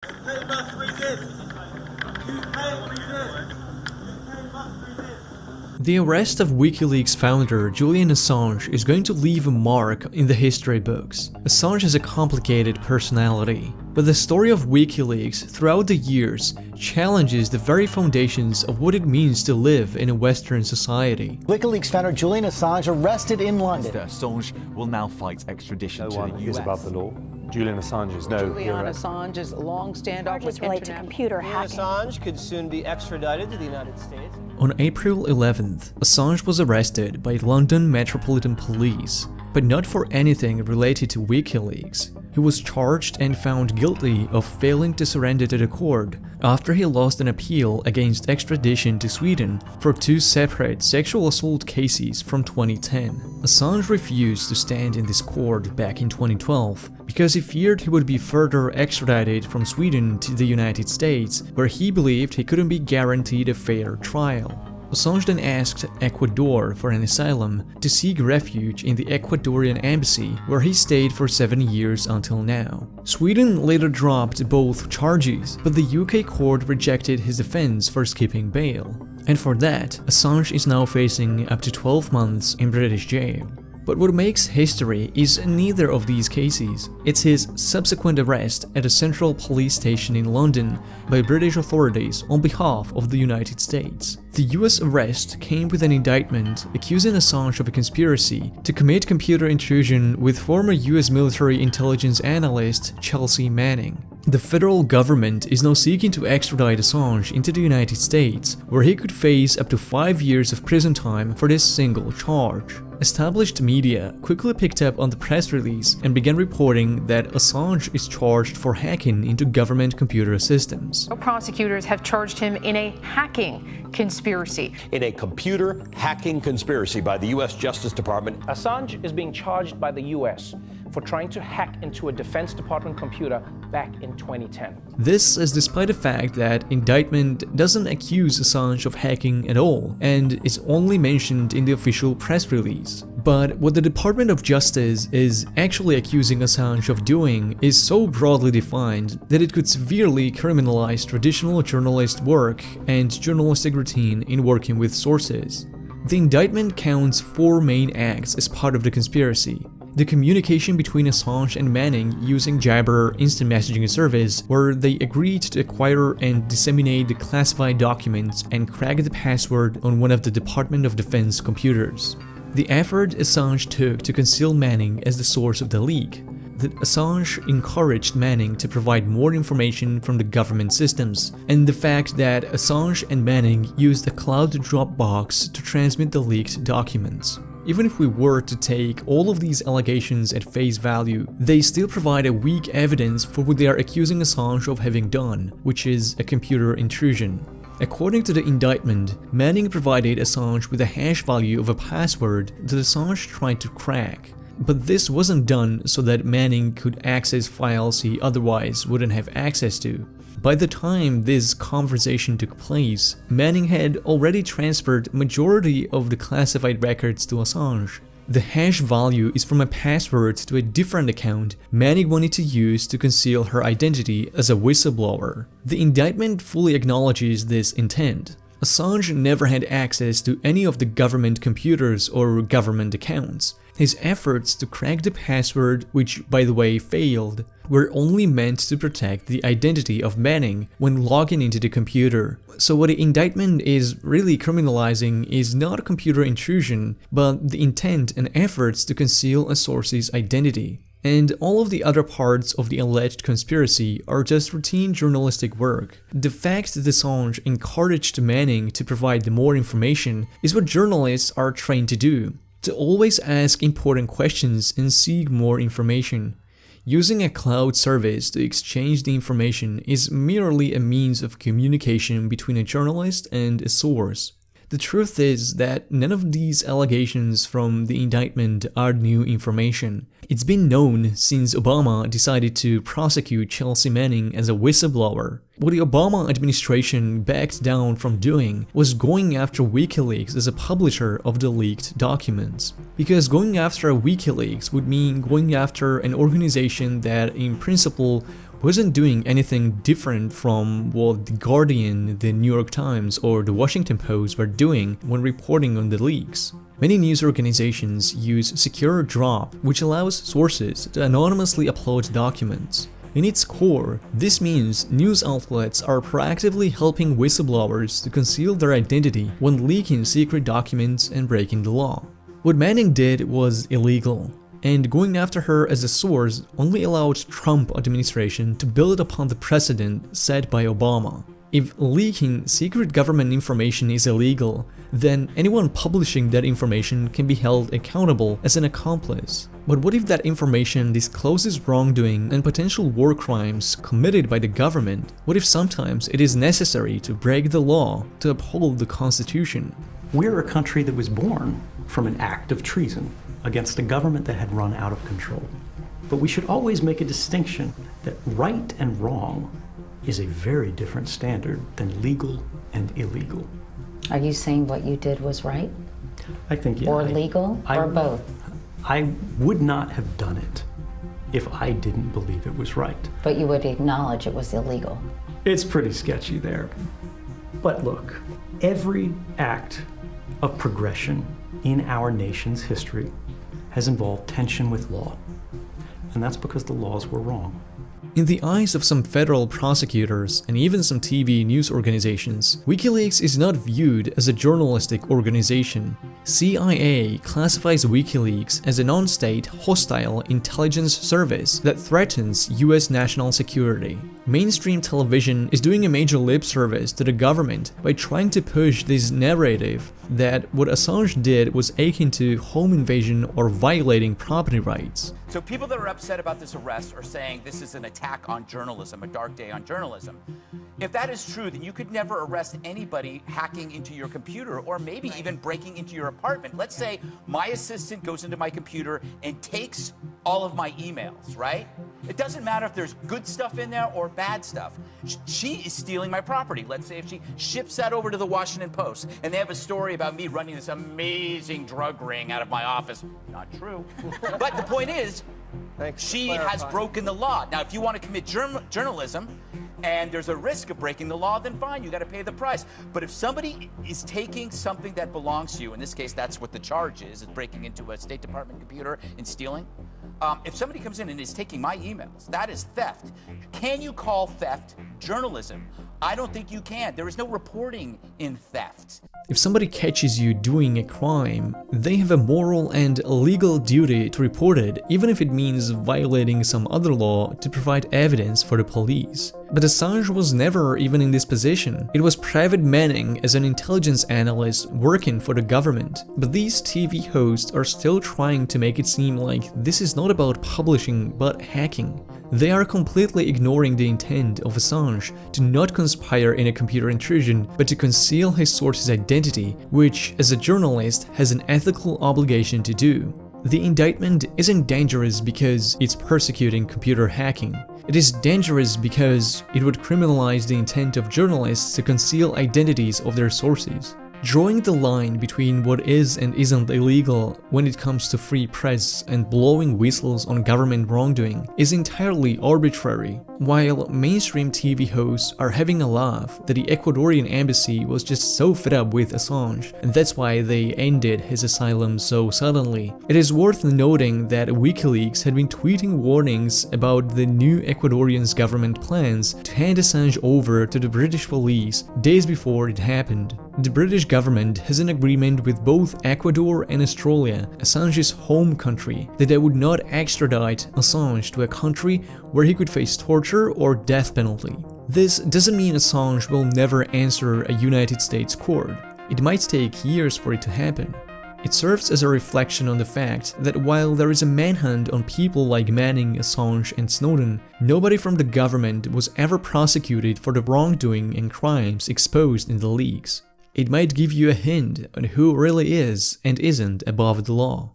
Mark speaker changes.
Speaker 1: UK must resist. UK resist. UK must resist.
Speaker 2: The arrest of WikiLeaks founder Julian Assange is going to leave a mark in the history books. Assange has a complicated personality, but the story of WikiLeaks throughout the years challenges the very foundations of what it means to live in a Western society.
Speaker 3: WikiLeaks founder Julian Assange arrested in London.
Speaker 4: Mr. Assange will now fight extradition to the US.
Speaker 5: is above the law. Julian Assange is no
Speaker 6: Julian
Speaker 5: hero.
Speaker 6: Assange's long standoff with
Speaker 7: relate to
Speaker 6: international...
Speaker 7: computer
Speaker 8: Julian
Speaker 7: hacking.
Speaker 8: Assange could soon be extradited to the United States.
Speaker 2: On April 11th, Assange was arrested by London Metropolitan Police, but not for anything related to WikiLeaks. He was charged and found guilty of failing to surrender to the court after he lost an appeal against extradition to Sweden for two separate sexual assault cases from 2010. Assange refused to stand in this court back in 2012 because he feared he would be further extradited from Sweden to the United States, where he believed he couldn't be guaranteed a fair trial. Assange then asked Ecuador for an asylum to seek refuge in the Ecuadorian embassy, where he stayed for 7 years until now. Sweden later dropped both charges, but the UK court rejected his defense for skipping bail. And for that, Assange is now facing up to 12 months in British jail. But what makes history is neither of these cases. It's his subsequent arrest at a central police station in London by British authorities on behalf of the United States. The US arrest came with an indictment accusing Assange of a conspiracy to commit computer intrusion with former US military intelligence analyst Chelsea Manning. The federal government is now seeking to extradite Assange into the United States, where he could face up to 5 years of prison time for this single charge. Established media quickly picked up on the press release and began reporting that Assange is charged for hacking into government computer systems.
Speaker 9: Prosecutors have charged him in a hacking conspiracy.
Speaker 10: In a computer hacking conspiracy by the U.S. Justice Department.
Speaker 11: Assange is being charged by the U.S. for trying to hack into a Defense Department computer back in 2010.
Speaker 2: This is despite the fact that indictment doesn't accuse Assange of hacking at all, and is only mentioned in the official press release. But what the Department of Justice is actually accusing Assange of doing is so broadly defined that it could severely criminalize traditional journalist work and journalistic routine in working with sources. The indictment counts 4 main acts as part of the conspiracy. The communication between Assange and Manning using Jabber instant messaging service, where they agreed to acquire and disseminate the classified documents and crack the password on one of the Department of Defense computers. The effort Assange took to conceal Manning as the source of the leak. That Assange encouraged Manning to provide more information from the government systems, and the fact that Assange and Manning used a cloud Dropbox to transmit the leaked documents. Even if we were to take all of these allegations at face value, they still provide a weak evidence for what they are accusing Assange of having done, which is a computer intrusion. According to the indictment, Manning provided Assange with a hash value of a password that Assange tried to crack. But this wasn't done so that Manning could access files he otherwise wouldn't have access to. By the time this conversation took place, Manning had already transferred majority of the classified records to Assange. The hash value is from a password to a different account Manning wanted to use to conceal her identity as a whistleblower. The indictment fully acknowledges this intent. Assange never had access to any of the government computers or government accounts. His efforts to crack the password, which by the way failed, were only meant to protect the identity of Manning when logging into the computer. So what the indictment is really criminalizing is not computer intrusion, but the intent and efforts to conceal a source's identity. And all of the other parts of the alleged conspiracy are just routine journalistic work. The fact that Assange encouraged Manning to provide more information is what journalists are trained to do. To always ask important questions and seek more information. Using a cloud service to exchange the information is merely a means of communication between a journalist and a source. The truth is that none of these allegations from the indictment are new information. It's been known since Obama decided to prosecute Chelsea Manning as a whistleblower. What the Obama administration backed down from doing was going after WikiLeaks as a publisher of the leaked documents. Because going after a WikiLeaks would mean going after an organization that, in principle, wasn't doing anything different from what The Guardian, The New York Times, or The Washington Post were doing when reporting on the leaks. Many news organizations use Secure Drop, which allows sources to anonymously upload documents. In its core, this means news outlets are proactively helping whistleblowers to conceal their identity when leaking secret documents and breaking the law. What Manning did was illegal, and going after her as a source only allowed Trump administration to build upon the precedent set by Obama. If leaking secret government information is illegal, then anyone publishing that information can be held accountable as an accomplice. But what if that information discloses wrongdoing and potential war crimes committed by the government? What if sometimes it is necessary to break the law to uphold the Constitution?
Speaker 7: We're a country that was born from an act of treason against a government that had run out of control. But we should always make a distinction that right and wrong is a very different standard than legal and illegal.
Speaker 12: Are you saying what you did was right?
Speaker 7: I think, yeah.
Speaker 12: Or legal, or both?
Speaker 7: I would not have done it if I didn't believe it was right.
Speaker 12: But you would acknowledge it was illegal?
Speaker 7: It's pretty sketchy there. But look, every act of progression in our nation's history has involved tension with law. And that's because the laws were wrong.
Speaker 2: In the eyes of some federal prosecutors and even some TV news organizations, WikiLeaks is not viewed as a journalistic organization. CIA classifies WikiLeaks as a non-state, hostile intelligence service that threatens US national security. Mainstream television is doing a major lip service to the government by trying to push this narrative that what Assange did was akin to home invasion or violating property rights.
Speaker 13: So people that are upset about this arrest are saying this is an attack on journalism, a dark day on journalism. If that is true, then you could never arrest anybody hacking into your computer or maybe even breaking into your apartment. Let's say my assistant goes into my computer and takes all of my emails, right? It doesn't matter if there's good stuff in there or bad stuff. She is stealing my property. Let's say if she ships that over to the Washington Post and they have a story about me running this amazing drug ring out of my office. Not true. But the point is, she has broken the law. Now, if you want to commit journalism and there's a risk of breaking the law, then fine, you got to pay the price. But if somebody is taking something that belongs to you, in this case, that's what the charge is breaking into a State Department computer and stealing. If somebody comes in and is taking my emails, that is theft. Can you call theft journalism? I don't think you can. There is no reporting in theft.
Speaker 2: If somebody catches you doing a crime, they have a moral and legal duty to report it, even if it means violating some other law to provide evidence for the police. But Assange was never even in this position. It was Private Manning as an intelligence analyst working for the government. But these TV hosts are still trying to make it seem like this is not about publishing but hacking. They are completely ignoring the intent of Assange to not conspire in a computer intrusion, but to conceal his source's identity, which, as a journalist, has an ethical obligation to do. The indictment isn't dangerous because it's persecuting computer hacking. It is dangerous because it would criminalize the intent of journalists to conceal identities of their sources. Drawing the line between what is and isn't illegal when it comes to free press and blowing whistles on government wrongdoing is entirely arbitrary. While mainstream TV hosts are having a laugh that the Ecuadorian embassy was just so fed up with Assange, and that's why they ended his asylum so suddenly, it is worth noting that WikiLeaks had been tweeting warnings about the new Ecuadorian's government plans to hand Assange over to the British police days before it happened. The British government has an agreement with both Ecuador and Australia, Assange's home country, that they would not extradite Assange to a country where he could face torture or death penalty. This doesn't mean Assange will never answer a United States court. It might take years for it to happen. It serves as a reflection on the fact that while there is a manhunt on people like Manning, Assange, and Snowden, nobody from the government was ever prosecuted for the wrongdoing and crimes exposed in the leaks. It might give you a hint on who really is and isn't above the law.